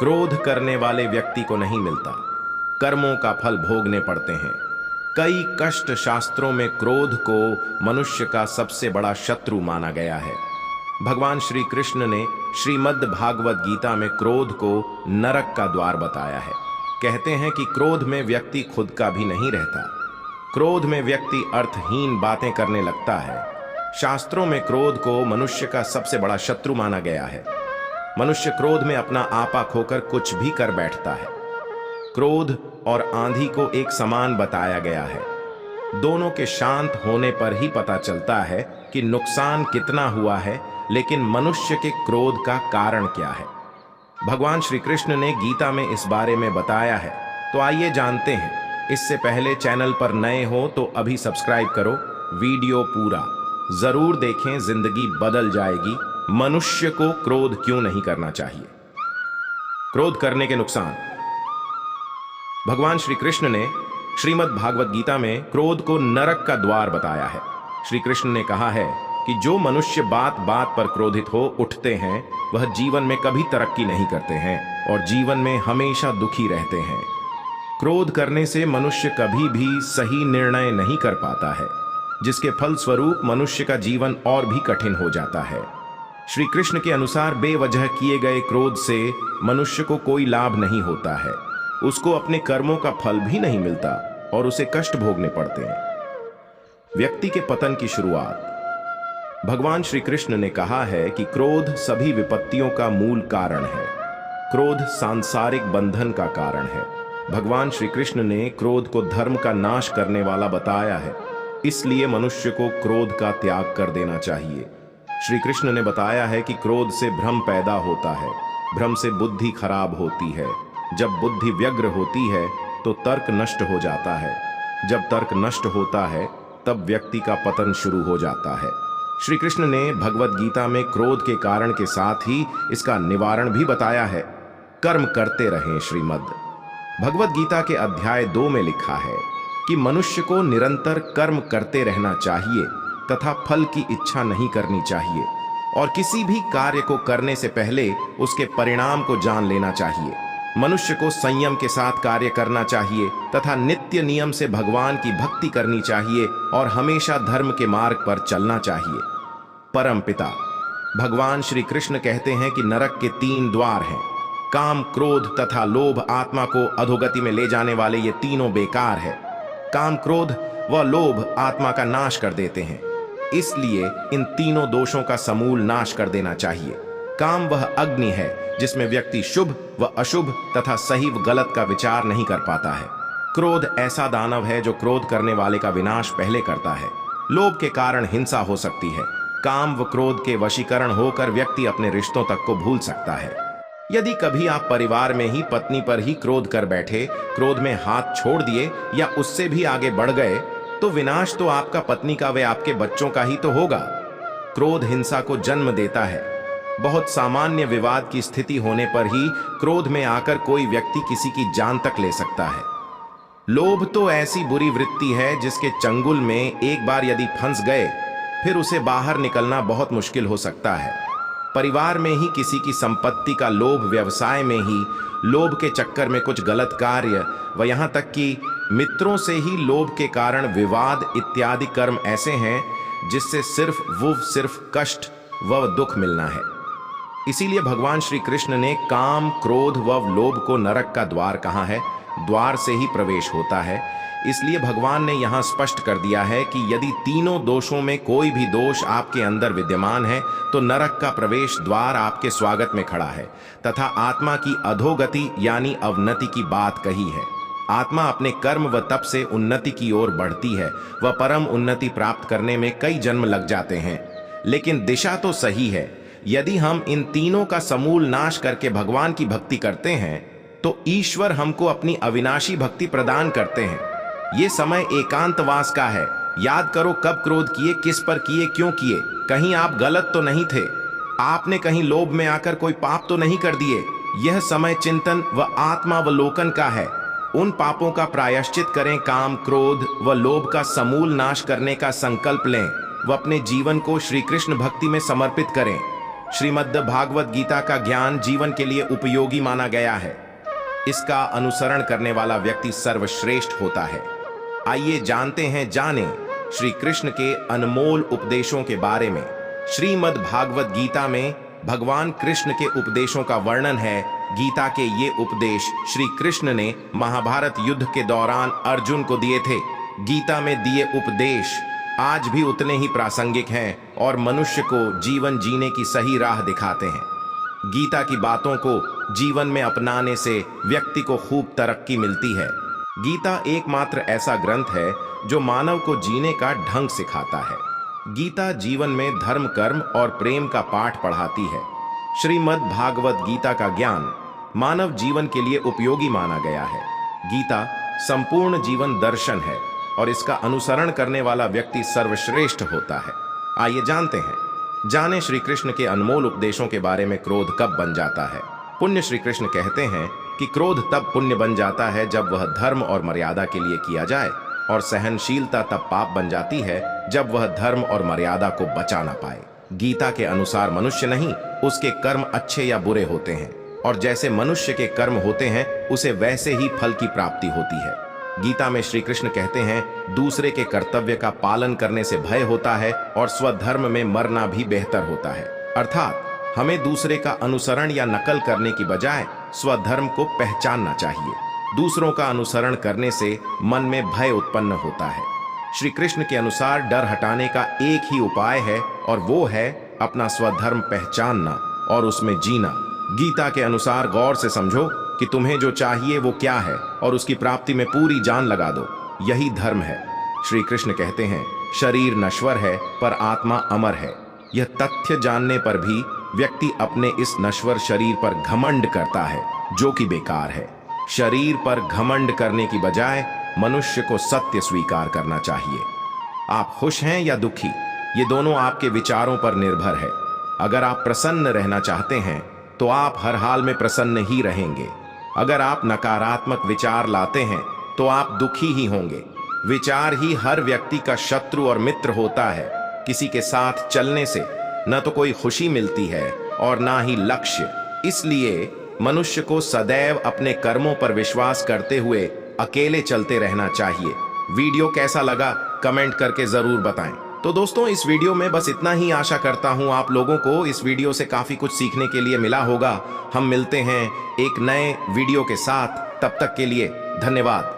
क्रोध करने वाले व्यक्ति को नहीं मिलता, कर्मों का फल भोगने पड़ते हैं। कई कष्ट शास्त्रों में क्रोध को मनुष्य का सबसे बड़ा शत्रु माना गया है। भगवान श्री कृष्ण ने श्रीमद् भागवत गीता में क्रोध को नरक का द्वार बताया है। कहते हैं कि क्रोध में व्यक्ति खुद का भी नहीं रहता। क्रोध में व्यक्ति अर्थहीन बातें करने लगता है। शास्त्रों में क्रोध को मनुष्य का सबसे बड़ा शत्रु माना गया है। मनुष्य क्रोध में अपना आपा खोकर कुछ भी कर बैठता है। क्रोध और आंधी को एक समान बताया गया है। दोनों के शांत होने पर ही पता चलता है कि नुकसान कितना हुआ है, लेकिन मनुष्य के क्रोध का कारण क्या है। भगवान श्री कृष्ण ने गीता में इस बारे में बताया है, तो आइए जानते हैं। इससे पहले चैनल पर नए हो तो अभी सब्सक्राइब करो, वीडियो पूरा जरूर देखें, जिंदगी बदल जाएगी। मनुष्य को क्रोध क्यों नहीं करना चाहिए? क्रोध करने के नुकसान। भगवान श्री कृष्ण ने श्रीमद् भागवत गीता में क्रोध को नरक का द्वार बताया है। श्री कृष्ण ने कहा है कि जो मनुष्य बात बात पर क्रोधित हो उठते हैं, वह जीवन में कभी तरक्की नहीं करते हैं और जीवन में हमेशा दुखी रहते हैं। क्रोध करने से मनुष्य कभी भी सही निर्णय नहीं कर पाता है, जिसके फलस्वरूप मनुष्य का जीवन और भी कठिन हो जाता है। श्री कृष्ण के अनुसार बेवजह किए गए क्रोध से मनुष्य को कोई लाभ नहीं होता है। उसको अपने कर्मों का फल भी नहीं मिलता और उसे कष्ट भोगने पड़ते हैं। व्यक्ति के पतन की शुरुआत। भगवान श्री कृष्ण ने कहा है कि क्रोध सभी विपत्तियों का मूल कारण है। क्रोध सांसारिक बंधन का कारण है। भगवान श्री कृष्ण ने क्रोध को धर्म का नाश करने वाला बताया है। इसलिए मनुष्य को क्रोध का त्याग कर देना चाहिए। श्री कृष्ण ने बताया है कि क्रोध से भ्रम पैदा होता है, भ्रम से बुद्धि खराब होती है। जब बुद्धि व्यग्र होती है तो तर्क नष्ट हो जाता है। जब तर्क नष्ट होता है तब व्यक्ति का पतन शुरू हो जाता है। श्री कृष्ण ने भगवत गीता में क्रोध के कारण के साथ ही इसका निवारण भी बताया है। कर्म करते रहें। श्रीमद् भगवत गीता के अध्याय 2 में लिखा है कि मनुष्य को निरंतर कर्म करते रहना चाहिए तथा फल की इच्छा नहीं करनी चाहिए, और किसी भी कार्य को करने से पहले उसके परिणाम को जान लेना चाहिए। मनुष्य को संयम के साथ कार्य करना चाहिए तथा नित्य नियम से भगवान की भक्ति करनी चाहिए और हमेशा धर्म के मार्ग पर चलना चाहिए। परमपिता भगवान श्री कृष्ण कहते हैं कि नरक के 3 द्वार हैं। काम, क्रोध तथा लोभ आत्मा को अधोगति में ले जाने वाले ये तीनों बेकार है। काम, क्रोध व लोभ आत्मा का नाश कर देते हैं। इसलिए इन तीनों दोषों का समूल नाश कर देना चाहिए। काम वह अग्नि है जिसमें व्यक्ति शुभ व अशुभ तथा सही व गलत का विचार नहीं कर पाता है। क्रोध ऐसा दानव है जो क्रोध करने वाले का विनाश पहले करता है। लोभ के कारण हिंसा हो सकती है। काम व क्रोध के वशीकरण होकर व्यक्ति अपने रिश्तों तक को भूल सकता है। यदि कभी आप परिवार में ही पत्नी पर ही क्रोध कर बैठे, क्रोध में हाथ छोड़ दिए या उससे भी आगे बढ़ गए, तो विनाश तो आपका पत्नी का व आपके बच्चों का ही तो होगा। क्रोध हिंसा को जन्म देता है। बहुत सामान्य विवाद की स्थिति होने पर ही क्रोध में आकर कोई व्यक्ति किसी की जान तक ले सकता है। लोभ तो ऐसी बुरी वृत्ति है जिसके चंगुल में एक बार यदि फंस गए, फिर उसे बाहर निकलना बहुत मुश्किल हो सकता है। परिवार में ही किसी की संपत्ति का लोभ, व्यवसाय में ही लोभ के चक्कर में कुछ गलत कार्य व यहाँ तक कि मित्रों से ही लोभ के कारण विवाद इत्यादि कर्म ऐसे हैं जिससे सिर्फ कष्ट व दुख मिलना है। इसीलिए भगवान श्री कृष्ण ने काम, क्रोध व लोभ को नरक का द्वार कहा है। द्वार से ही प्रवेश होता है। इसलिए भगवान ने यहाँ स्पष्ट कर दिया है कि यदि तीनों दोषों में कोई भी दोष आपके अंदर विद्यमान है तो नरक का प्रवेश द्वार आपके स्वागत में खड़ा है तथा आत्मा की अधोगति यानी अवनति की बात कही है। आत्मा अपने कर्म व तप से उन्नति की ओर बढ़ती है व परम उन्नति प्राप्त करने में कई जन्म लग जाते हैं, लेकिन दिशा तो सही है। यदि हम इन तीनों का समूल नाश करके भगवान की भक्ति करते हैं तो ईश्वर हमको अपनी अविनाशी भक्ति प्रदान करते हैं। ये समय एकांतवास का है। याद करो कब क्रोध किए, किस पर किए, क्यों किए। कहीं आप गलत तो नहीं थे। आपने कहीं लोभ में आकर कोई पाप तो नहीं कर दिए। यह समय चिंतन व आत्मावलोकन का है। उन पापों का प्रायश्चित करें। काम, क्रोध व लोभ का समूल नाश करने का संकल्प लें व अपने जीवन को श्री कृष्ण भक्ति में समर्पित करें। श्रीमद् भागवत गीता का ज्ञान जीवन के लिए उपयोगी माना गया है। इसका अनुसरण करने वाला व्यक्ति सर्वश्रेष्ठ होता है। आइए जानते हैं श्री कृष्ण के अनमोल उपदेशों के बारे में। श्रीमद् भागवत गीता में भगवान कृष्ण के उपदेशों का वर्णन है। गीता के ये उपदेश श्री कृष्ण ने महाभारत युद्ध के दौरान अर्जुन को दिए थे। गीता में दिए उपदेश आज भी उतने ही प्रासंगिक हैं और मनुष्य को जीवन जीने की सही राह दिखाते हैं। गीता की बातों को जीवन में अपनाने से व्यक्ति को खूब तरक्की मिलती है। गीता एकमात्र ऐसा ग्रंथ है जो मानव को जीने का ढंग सिखाता है। गीता जीवन में धर्म, कर्म और प्रेम का पाठ पढ़ाती है। श्रीमद् भागवत गीता का ज्ञान मानव जीवन के लिए उपयोगी माना गया है। गीता संपूर्ण जीवन दर्शन है और इसका अनुसरण करने वाला व्यक्ति सर्वश्रेष्ठ होता है। आइए जाने श्री कृष्ण के अनमोल उपदेशों के बारे में। क्रोध कब बन जाता है? पुण्य श्री कृष्ण कहते हैं कि क्रोध तब पुण्य बन जाता है जब वह धर्म और मर्यादा के लिए किया जाए, और सहनशीलता तब पाप बन जाती है जब वह धर्म और मर्यादा को बचा ना पाए। गीता के अनुसार मनुष्य नहीं, उसके कर्म अच्छे या बुरे होते हैं, और जैसे मनुष्य के कर्म होते हैं उसे वैसे ही फल की प्राप्ति होती है। गीता में श्री कृष्ण कहते हैं दूसरे के कर्तव्य का पालन करने से भय होता है और स्वधर्म में मरना भी बेहतर होता है। अर्थात हमें दूसरे का अनुसरण या नकल करने की बजाय स्वधर्म को पहचानना चाहिए। दूसरों का अनुसरण करने से मन में भय उत्पन्न होता है। श्री कृष्ण के अनुसार डर हटाने का एक ही उपाय है और वो है अपना स्वधर्म पहचानना और उसमें जीना। गीता के अनुसार गौर से समझो कि तुम्हें जो चाहिए वो क्या है और उसकी प्राप्ति में पूरी जान लगा दो। यही धर्म है। श्री कृष्ण कहते हैं शरीर नश्वर है पर आत्मा अमर है। यह तथ्य जानने पर भी व्यक्ति अपने इस नश्वर शरीर पर घमंड करता है, जो कि बेकार है। शरीर पर घमंड करने की बजाय मनुष्य को सत्य स्वीकार करना चाहिए। आप खुश हैं या दुखी, ये दोनों आपके विचारों पर निर्भर है। अगर आप प्रसन्न रहना चाहते हैं तो आप हर हाल में प्रसन्न ही रहेंगे। अगर आप नकारात्मक विचार लाते हैं तो आप दुखी ही होंगे। विचार ही हर व्यक्ति का शत्रु और मित्र होता है। किसी के साथ चलने से न तो कोई खुशी मिलती है और ना ही लक्ष्य। इसलिए मनुष्य को सदैव अपने कर्मों पर विश्वास करते हुए अकेले चलते रहना चाहिए। वीडियो कैसा लगा कमेंट करके जरूर बताएं। तो दोस्तों, इस वीडियो में बस इतना ही। आशा करता हूं आप लोगों को इस वीडियो से काफी कुछ सीखने के लिए मिला होगा। हम मिलते हैं एक नए वीडियो के साथ। तब तक के लिए धन्यवाद।